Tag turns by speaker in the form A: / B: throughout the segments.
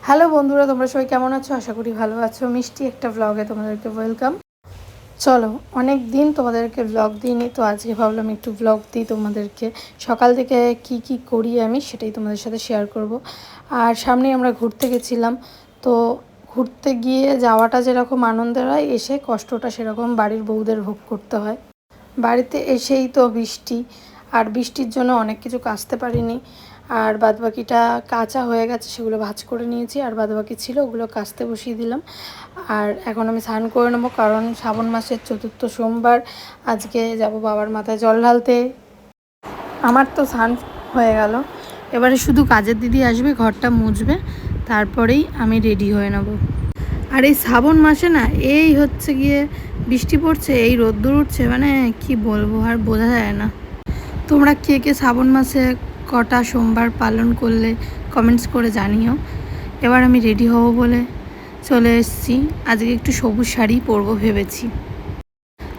A: Hello বন্ধুরা, তোমরা সবাই কেমন আছো? আশা করি ভালো আছো। মিষ্টি একটা ব্লগে তোমাদেরকে ওয়েলকাম। চলো, অনেক দিন তোমাদেরকে ব্লগ দিইনি, তো আজকে ভাবলাম একটু ব্লগ দিই তোমাদেরকে। সকাল থেকে কি কি করি আমি সেটাই তোমাদের সাথে শেয়ার করব। আর সামনে আমরা ঘুরতে গেছিলাম, তো ঘুরতে গিয়ে যাওয়াটা যেরকম আনন্দের হয়, এসে কষ্টটা সেরকম বাড়ির বউদের ভোগ করতে হয়। বাড়িতে এসেই তো বৃষ্টি, আর বৃষ্টির জন্য অনেক কিছু কাচতে পারিনি। আর বাদবাকিটা কাঁচা হয়ে গেছে, সেগুলো ভাঁজ করে নিয়েছি, আর বাদবাকি ছিল ওগুলো কাচতে বসিয়ে দিলাম। আর এখন আমি স্নান করে নেবো, কারণ শ্রাবণ মাসের 4র্থ সোমবার। আজকে যাব বাবার মাথায় জল ঢালতে। আমার তো স্নান হয়ে গেল, এবারে শুধু কাজের দিদি আসবে, ঘরটা মুছবে, তারপরেই আমি রেডি হয়ে নেব। আর এই শ্রাবণ মাসে না, এই হচ্ছে গিয়ে বৃষ্টি পড়ছে, এই রোদ্দুর উঠছে, মানে কি বলবো, আর বোঝা যায় না। তোমরা কে কে শ্রাবণ মাসে কটা সোমবার পালন করলে কমেন্টস করে জানিও। এবার আমি রেডি হব বলে চলে এসেছি। আজকে একটু সবুজ শাড়ি পরবো ভেবেছি,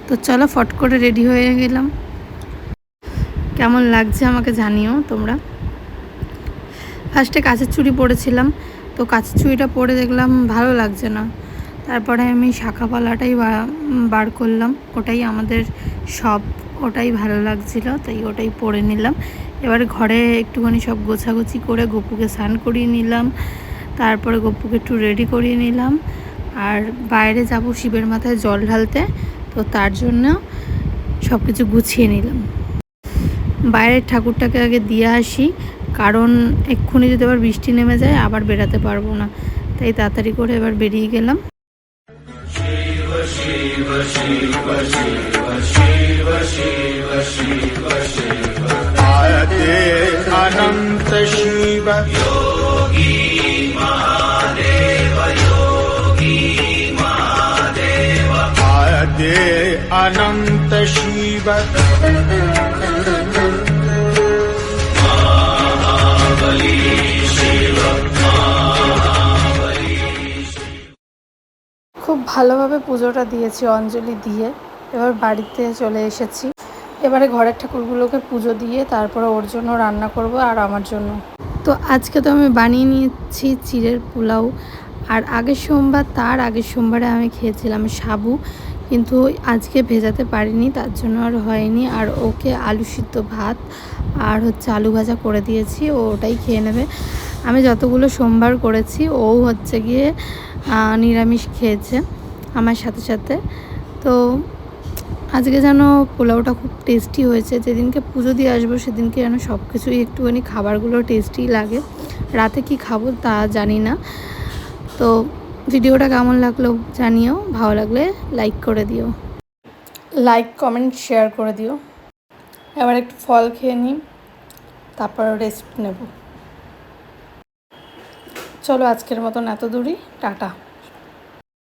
A: তো চলো ফট করে রেডি হয়ে গেলাম। কেমন লাগছে আমাকে জানিও তোমরা। ফার্স্টে কাচের চুড়ি পরেছিলাম, তো কাচের চুড়িটা পরে দেখলাম ভালো লাগছে না। তারপরে আমি শাঁখাপালাটাই বার করলাম, ওটাই আমাদের সব, ওটাই ভালো লাগছিলো, তাই ওটাই পরে নিলাম। এবারে ঘরে একটুখানি সব গোছাগুছি করে গপুকে স্নান করিয়ে নিলাম, তারপরে গপুকে একটু রেডি করিয়ে নিলাম। আর বাইরে যাব শিবের মাথায় জল ঢালতে, তো তার জন্য সব কিছু গুছিয়ে নিলাম। বাইরের ঠাকুরটাকে আগে দিয়ে আসি, কারণ এক্ষুনি যদি আবার বৃষ্টি নেমে যায় আবার বেরাতে পারবো না, তাই তাড়াতাড়ি করে এবার বেরিয়ে গেলাম। শিব শিব শিব শিব শিব শিব শিব শিব আদে অনন্ত শিব যোগী মহাদেব যোগী মহাদেব আদে অনন্ত শিব মহাবলী শিব। খুব ভালোভাবে পুজোটা দিয়েছি অঞ্জলি দিয়ে। এবার বাড়িতে চলে এসেছি। এবারে ঘরের ঠাকুরগুলোকে পুজো দিয়ে তারপরে ওর জন্য রান্না করব আর আমার জন্য। তো আজকে তো আমি বানিয়ে নিয়েছি চিড়ের পোলাও। আর আগের সোমবার, তার আগের সোমবারে আমি খেয়েছিলাম সাবু, কিন্তু আজকে ভেজাতে পারিনি, তার জন্য আর হয়নি। আর ওকে আলু সিদ্ধ ভাত আর হচ্ছে আলু ভাজা করে দিয়েছি, ও ওটাই খেয়ে নেবে। আমি যতগুলো সোমবার করেছি ও হচ্ছে গিয়ে নিরামিষ খেয়েছে আমার সাথে সাথে। তো আজকে যেন পোলাওটা খুব টেস্টি হয়েছে। যেদিনকে পুজো দিয়ে আসবো সেদিনকে যেন সব কিছুই একটুখানি খাবারগুলো টেস্টি লাগে। রাতে কি খাবো তা জানি না। তো ভিডিওটা কেমন লাগলো জানিও, ভালো লাগলে লাইক করে দিও, লাইক কমেন্ট শেয়ার করে দিও। এবার একটু ফল খেয়ে নিই, তারপর রেস্ট নেব। চলো আজকের মতন এত দূরই, টাটা।